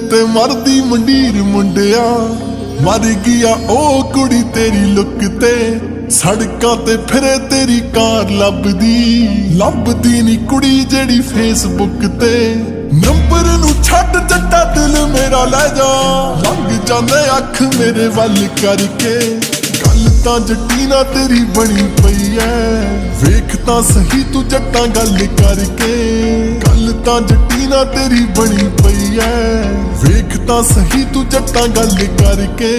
ਤੇ ਮਰਦੀ ਮੰਡੀਰ ਮੁੰਡਿਆ, ਮਰ ਗਿਆ ਉਹ ਕੁੜੀ ਤੇਰੀ ਲੁੱਕ ਤੇ। ਸੜਕਾਂ ਤੇ ਫਿਰੇ ਤੇਰੀ ਕਾਰ ਲੱਭਦੀ ਨੀ ਕੁੜੀ ਜਿਹੜੀ ਫੇਸਬੁੱਕ ਤੇ। ਨੰਬਰ ਨੂੰ ਛੱਡ ਜੱਟਾ ਦਿਲ ਮੇਰਾ ਲੈ ਜਾ, ਲੰਘ ਜਾਂਦੇ ਅੱਖ ਮੇਰੇ ਵੱਲ ਕਰਕੇ। ਗੱਲ ਤਾਂ ਜੱਟੀ ਨਾਲ ਤੇਰੀ ਬਣੀ ਪਈ ਐ, ਵੇਖ ਤਾਂ ਸਹੀ ਤੂੰ ਜੱਟਾਂ ਗੱਲ ਕਰਕੇ। ਗੱਲ ਤਾਂ ਜੱਟੀ ਨਾਲ ਤੇਰੀ ਬਣੀ ਪਈ ਐ, ਵੇਖ ਤਾਂ ਸਹੀ ਤੂੰ ਜੱਟਾਂ ਗੱਲ ਕਰਕੇ।